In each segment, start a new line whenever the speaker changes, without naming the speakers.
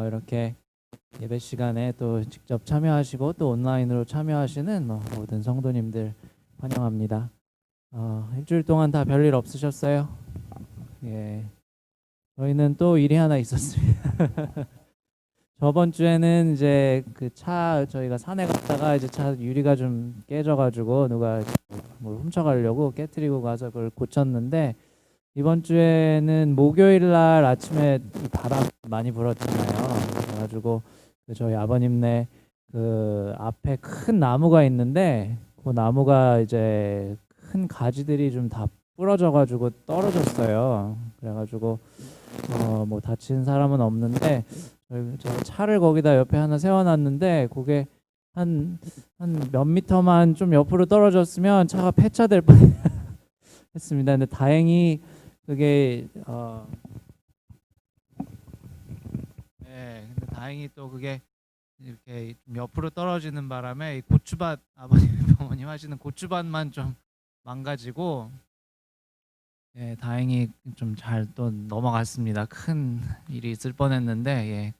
이렇게 예배 시간에 또 직접 참여하시고 또 온라인으로 참여하시는 모든 성도님들 환영합니다. 일주일 동안 다 별일 없으셨어요? 예, 저희는 또 일이 하나 있었습니다. 저번 주에는 이제 그 차 저희가 산에 갔다가 이제 차 유리가 좀 깨져가지고 누가 뭘 훔쳐가려고 깨트리고 가서 그걸 고쳤는데, 이번 주에는 목요일 날 아침에 바람 많이 불었잖아요. 그래가지고 그 저희 아버님네 그 앞에 큰 나무가 있는데, 그 나무가 이제 큰 가지들이 좀 다 부러져가지고 떨어졌어요. 그래가지고 뭐 다친 사람은 없는데, 제가 차를 거기다 옆에 하나 세워놨는데 그게 한 몇 미터만 좀 옆으로 떨어졌으면 차가 폐차될 뻔했습니다. 근데 다행히 그게 네, 근데 다행히 또 그게 이렇게 좀 옆으로 떨어지는 바람에 이 고추밭, 아버님 어머님 하시는 고추밭만 좀 망가지고, 예, 다행히 좀 잘 또 넘어갔습니다. 큰 일이 있을 뻔했는데, 예,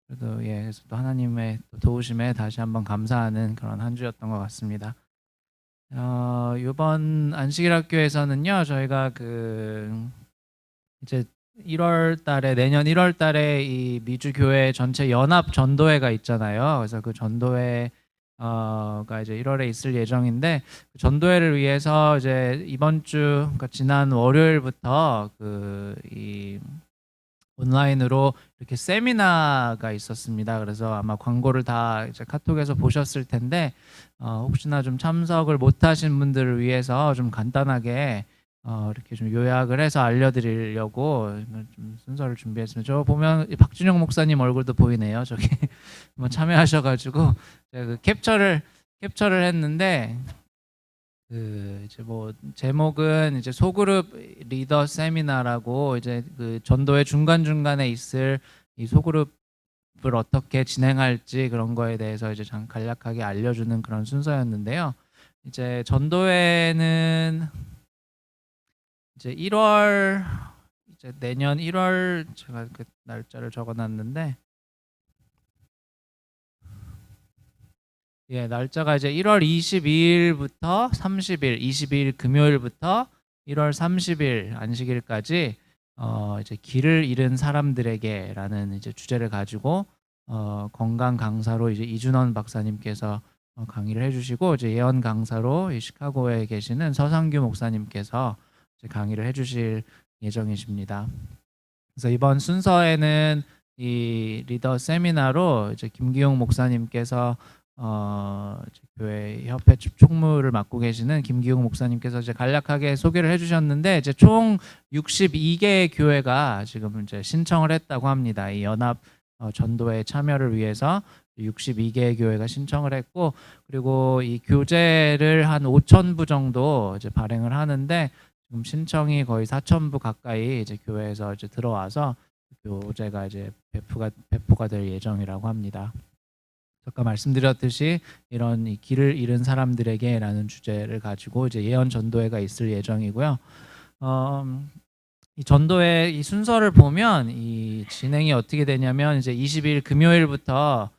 그래도 예, 그래서 또 하나님의 또 도우심에 다시 한번 감사하는 그런 한 주였던 것 같습니다. 이번 안식일 학교에서는요, 저희가 그 이제 1월 달에, 내년 1월 달에 이 미주 교회 전체 연합 전도회가 있잖아요. 그래서 그 전도회 가 이제 1월에 있을 예정인데, 그 전도회를 위해서 이제 이번 주, 그러니까 지난 월요일부터 그 이 온라인으로 이렇게 세미나가 있었습니다. 그래서 아마 광고를 다 이제 카톡에서 보셨을 텐데, 혹시나 좀 참석을 못하신 분들을 위해서 좀 간단하게 이렇게 좀 요약을 해서 알려드리려고 좀 순서를 준비했습니다. 저 보면 박준영 목사님 얼굴도 보이네요. 저기 뭐 참여하셔가지고 제가 그 캡처를 했는데, 그 이제 뭐 제목은 이제 소그룹 리더 세미나라고, 이제 그 전도의 중간 중간에 있을 이 소그룹을 어떻게 진행할지 그런 거에 대해서 이제 간략하게 알려주는 그런 순서였는데요. 이제 전도회는 이제 1월, 이제 내년 1월, 제가 그 날짜를 적어놨는데, 예, 날짜가 이제 1월 22일부터 30일, 22일 금요일부터 1월 30일 안식일까지 이제 길을 잃은 사람들에게라는 이제 주제를 가지고 건강 강사로 이제 이준원 박사님께서 강의를 해주시고, 이제 예언 강사로 이 시카고에 계시는 서상규 목사님께서 이제 강의를 해주실 예정이십니다. 그래서 이번 순서에는 이 리더 세미나로 이제 김기용 목사님께서 교회 협회 총무를 맡고 계시는 김기용 목사님께서 이제 간략하게 소개를 해주셨는데, 이제 총 62개 교회가 지금 이제 신청을 했다고 합니다. 이 연합 전도회 참여를 위해서 62개 교회가 신청을 했고, 그리고 이 교재를 한 5,000부 정도 이제 발행을 하는데, 지금 신청이 거의 4,000부 가까이 이제 교회에서 이제 들어와서 교재가 이제 배포가 될 예정이라고 합니다. 아까 말씀드렸듯이 이런 이 길을 잃은 사람들에게라는 주제를 가지고 이제 예언 전도회가 있을 예정이고요. 이 전도회 이 순서를 보면 이 진행이 어떻게 되냐면, 이제 20일 금요일부터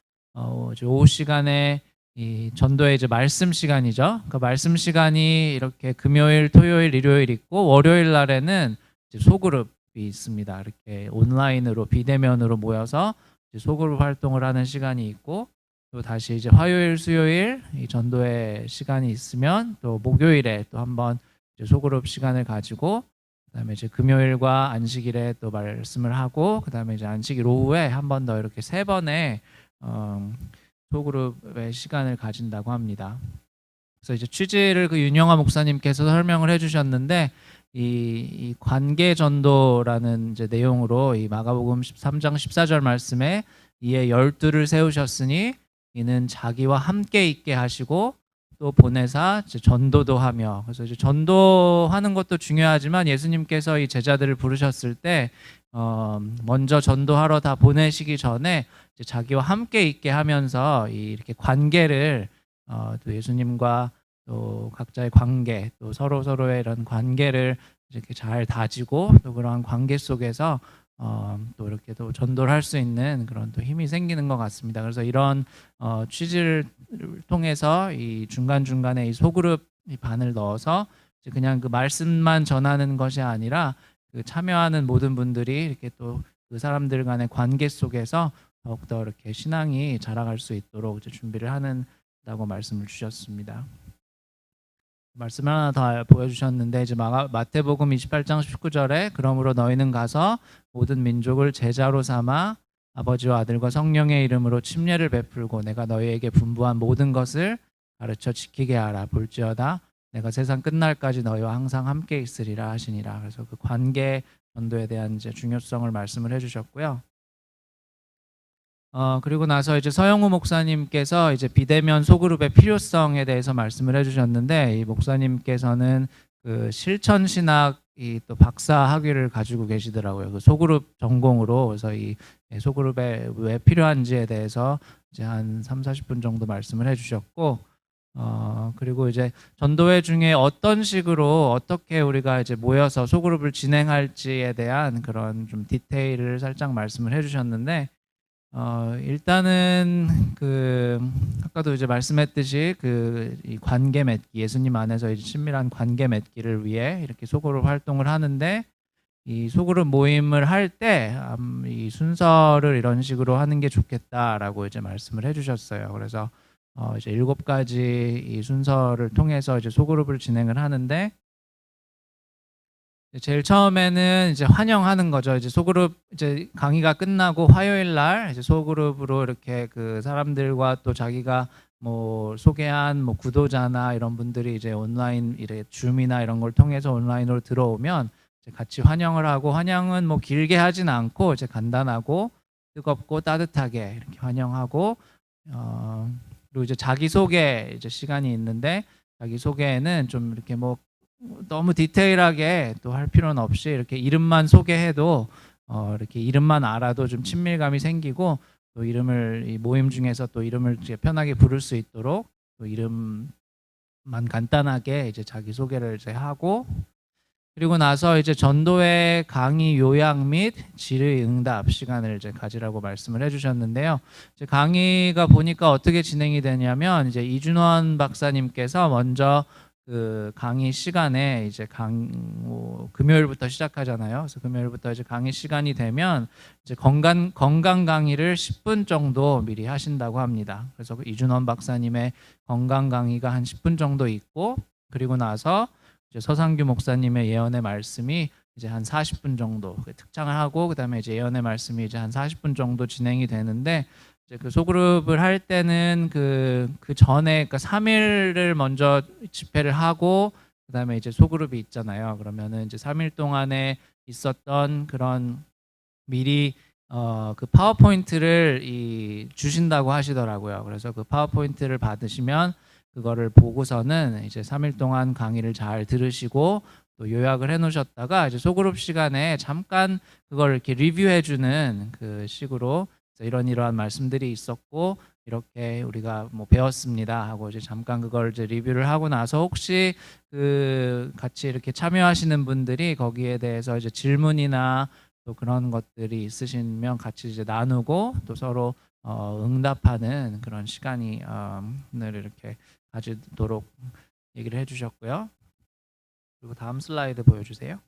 이제 오후 시간에 이 전도회 이제 말씀 시간이죠. 그 말씀 시간이 이렇게 금요일, 토요일, 일요일 있고, 월요일 날에는 이제 소그룹이 있습니다. 이렇게 온라인으로 비대면으로 모여서 이제 소그룹 활동을 하는 시간이 있고, 또 다시 이제 화요일, 수요일 이 전도회 시간이 있으면 또 목요일에 또 한번 이제 소그룹 시간을 가지고, 그다음에 이제 금요일과 안식일에 또 말씀을 하고, 그다음에 이제 안식일 오후에 한 번 더 이렇게 3번의 소그룹의 시간을 가진다고 합니다. 그래서 이제 취지를 그 윤영아 목사님께서 설명을 해주셨는데, 이 관계 전도라는 이제 내용으로 이 마가복음 13장 14절 말씀에 이에 12를 세우셨으니 이는 자기와 함께 있게 하시고 또 보내사 이제 전도도 하며. 그래서 이제 전도하는 것도 중요하지만 예수님께서 이 제자들을 부르셨을 때 먼저 전도하러 다 보내시기 전에 이제 자기와 함께 있게 하면서 이렇게 관계를 또 예수님과 또 각자의 관계, 또 서로의 이런 관계를 이렇게 잘 다지고, 또 그러한 관계 속에서 또 이렇게 또 전도를 할 수 있는 그런 또 힘이 생기는 것 같습니다. 그래서 이런 취지를 통해서 이 중간중간에 이 소그룹 이 반을 넣어서 이제 그냥 그 말씀만 전하는 것이 아니라 그 참여하는 모든 분들이 이렇게 또 그 사람들 간의 관계 속에서 더욱더 이렇게 신앙이 자라갈 수 있도록 이제 준비를 하는다고 말씀을 주셨습니다. 말씀을 하나 더 보여주셨는데 이제 마태복음 28장 19절에 그러므로 너희는 가서 모든 민족을 제자로 삼아 아버지와 아들과 성령의 이름으로 침례를 베풀고 내가 너희에게 분부한 모든 것을 가르쳐 지키게 하라. 볼지어다 내가 세상 끝날까지 너희와 항상 함께 있으리라 하시니라. 그래서 그 관계 전도에 대한 이제 중요성을 말씀을 해주셨고요. 그리고 나서 이제 서영우 목사님께서 이제 비대면 소그룹의 필요성에 대해서 말씀을 해주셨는데 이 목사님께서는 그 실천 신학이 또 박사 학위를 가지고 계시더라고요. 그 소그룹 전공으로. 그래서 이 소그룹에 왜 필요한지에 대해서 이제 한 30-40분 정도 말씀을 해주셨고, 그리고 이제 전도회 중에 어떤 식으로 어떻게 우리가 이제 모여서 소그룹을 진행할지에 대한 그런 좀 디테일을 살짝 말씀을 해주셨는데, 일단은 그 아까도 이제 말씀했듯이 그 이 관계 맺기, 예수님 안에서 이제 친밀한 관계 맺기를 위해 이렇게 소그룹 활동을 하는데 이 소그룹 모임을 할 때 이 순서를 이런 식으로 하는 게 좋겠다라고 이제 말씀을 해주셨어요. 그래서 이제 7가지 이 순서를 통해서 이제 소그룹을 진행을 하는데 제일 처음에는 이제 환영하는 거죠. 이제 소그룹 이제 강의가 끝나고 화요일 날 이제 소그룹으로 이렇게 그 사람들과 또 자기가 뭐 소개한 뭐 구도자나 이런 분들이 이제 온라인 이래 줌이나 이런 걸 통해서 온라인으로 들어오면 이제 같이 환영을 하고, 환영은 뭐 길게 하진 않고 이제 간단하고 뜨겁고 따뜻하게 이렇게 환영하고, 그리고 이제 자기 소개 이제 시간이 있는데 자기 소개에는 좀 이렇게 뭐 너무 디테일하게 또 할 필요는 없이 이렇게 이름만 소개해도 이렇게 이름만 알아도 좀 친밀감이 생기고, 또 이름을 이 모임 중에서 또 이름을 이제 편하게 부를 수 있도록 또 이름만 간단하게 이제 자기 소개를 이제 하고, 그리고 나서 이제 전도회 강의 요약 및 질의 응답 시간을 이제 가지라고 말씀을 해주셨는데요. 이제 강의가 보니까 어떻게 진행이 되냐면 이제 이준원 박사님께서 먼저 그 강의 시간에 이제 금요일부터 시작하잖아요. 그래서 금요일부터 이제 강의 시간이 되면 이제 건강 강의를 10분 정도 미리 하신다고 합니다. 그래서 이준원 박사님의 건강 강의가 한 10분 정도 있고, 그리고 나서 이제 서상규 목사님의 예언의 말씀이 이제 한 40분 정도 특장을 하고, 그다음에 이제 예언의 말씀이 이제 한 40분 정도 진행이 되는데, 이제 그 소그룹을 할 때는 그 전에 그러니까 3일을 먼저 집회를 하고 그다음에 이제 소그룹이 있잖아요. 그러면은 이제 3일 동안에 있었던 그런 미리 그 파워포인트를 주신다고 하시더라고요. 그래서 그 파워포인트를 받으시면 그거를 보고서는 이제 3일 동안 강의를 잘 들으시고 또 요약을 해 놓으셨다가 이제 소그룹 시간에 잠깐 그걸 이렇게 리뷰해 주는 그 식으로 이러한 말씀들이 있었고 이렇게 우리가 뭐 배웠습니다 하고 이제 잠깐 그걸 이제 리뷰를 하고 나서 혹시 그 같이 이렇게 참여하시는 분들이 거기에 대해서 이제 질문이나 또 그런 것들이 있으시면 같이 이제 나누고 또 서로 응답하는 그런 시간이 늘 이렇게 가지도록 얘기를 해주셨고요. 그리고 다음 슬라이드 보여주세요.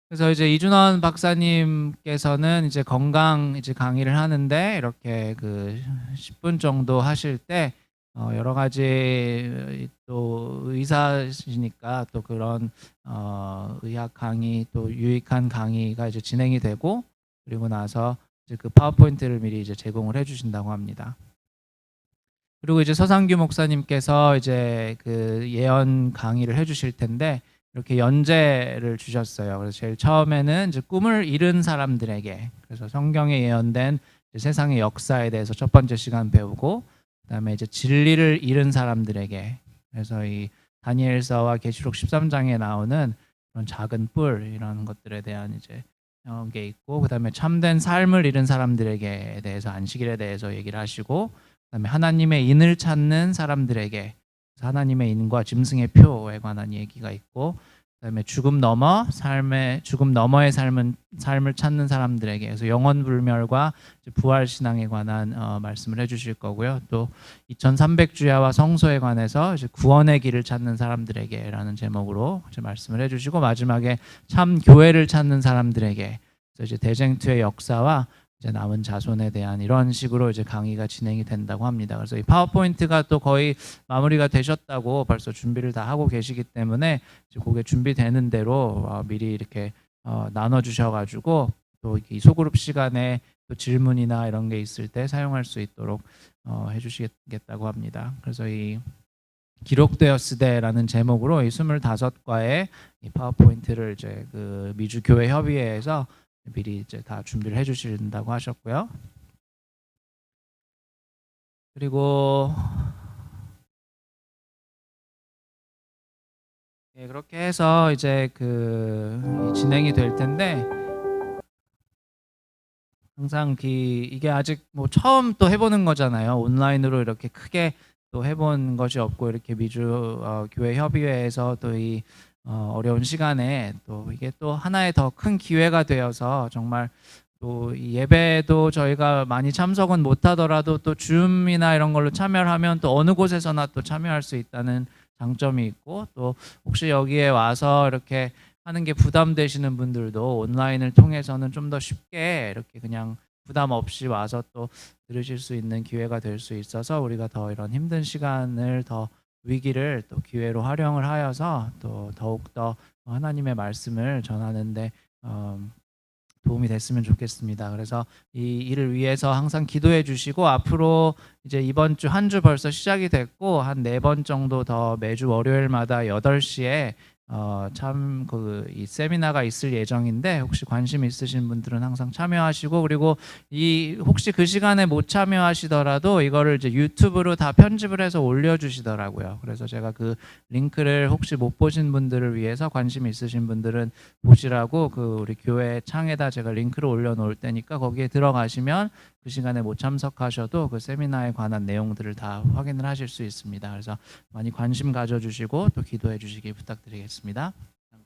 그래서 이제 이준원 박사님께서는 이제 건강 이제 강의를 하는데 이렇게 그 10분 정도 하실 때 여러 가지 또 의사시니까 또 그런 의학 강의 또 유익한 강의가 이제 진행이 되고, 그리고 나서 이제 그 파워포인트를 미리 이제 제공을 해주신다고 합니다. 그리고 이제 서상규 목사님께서 이제 그 예언 강의를 해주실 텐데 이렇게 연재를 주셨어요. 그래서 제일 처음에는 이제 꿈을 잃은 사람들에게, 그래서 성경에 예언된 세상의 역사에 대해서 첫 번째 시간 배우고, 그다음에 이제 진리를 잃은 사람들에게, 그래서 이 다니엘서와 계시록 13장에 나오는 그런 작은 뿔 이런 것들에 대한 이제 게 있고, 그다음에 참된 삶을 잃은 사람들에게 대해서 안식일에 대해서 얘기를 하시고, 그다음에 하나님의 인을 찾는 사람들에게 하나님의 인과 짐승의 표에 관한 얘기가 있고, 그다음에 죽음 너머의 삶을 찾는 사람들에게, 그래서 영원 불멸과 부활 신앙에 관한 말씀을 해주실 거고요. 또 2300주야와 성소에 관해서 이제 구원의 길을 찾는 사람들에게라는 제목으로 이제 말씀을 해주시고, 마지막에 참 교회를 찾는 사람들에게, 그래서 이제 대쟁투의 역사와 이제 남은 자손에 대한 이런 식으로 이제 강의가 진행이 된다고 합니다. 그래서 이 파워포인트가 또 거의 마무리가 되셨다고 벌써 준비를 다 하고 계시기 때문에 이제 그게 준비되는 대로 미리 이렇게 나눠 주셔가지고 또 이 소그룹 시간에 또 질문이나 이런 게 있을 때 사용할 수 있도록 해주시겠다고 합니다. 그래서 이 기록되었으되라는 제목으로 이 25과의 이 파워포인트를 이제 그 미주 교회 협의회에서 미리 이제 다 준비를 해주신다고 하셨고요. 그리고 그렇게 해서 이제 그 진행이 될 텐데, 항상 이게 아직 뭐 처음 또 해보는 거잖아요. 온라인으로 이렇게 크게 또 해본 것이 없고, 이렇게 미주 교회 협의회에서 또 이 어려운 시간에 또 이게 또 하나의 더 큰 기회가 되어서, 정말 또 이 예배도 저희가 많이 참석은 못하더라도 또 줌이나 이런 걸로 참여를 하면 또 어느 곳에서나 또 참여할 수 있다는 장점이 있고, 또 혹시 여기에 와서 이렇게 하는 게 부담되시는 분들도 온라인을 통해서는 좀 더 쉽게 이렇게 그냥 부담 없이 와서 또 들으실 수 있는 기회가 될 수 있어서, 우리가 더 이런 힘든 시간을 더 위기를 또 기회로 활용을 하여서 또 더욱더 하나님의 말씀을 전하는데 도움이 됐으면 좋겠습니다. 그래서 이 일을 위해서 항상 기도해 주시고, 앞으로 이제 이번 주 한 주 벌써 시작이 됐고, 한 4번 정도 더 매주 월요일마다 8시에 참 이 세미나가 있을 예정인데, 혹시 관심 있으신 분들은 항상 참여하시고, 그리고 혹시 그 시간에 못 참여하시더라도 이거를 이제 유튜브로 다 편집을 해서 올려주시더라고요. 그래서 제가 그 링크를 혹시 못 보신 분들을 위해서 관심 있으신 분들은 보시라고 그 우리 교회 창에다 제가 링크를 올려놓을 테니까 거기에 들어가시면 그 시간에 못 참석하셔도 그 세미나에 관한 내용들을 다 확인을 하실 수 있습니다. 그래서 많이 관심 가져주시고 또 기도해 주시기 부탁드리겠습니다.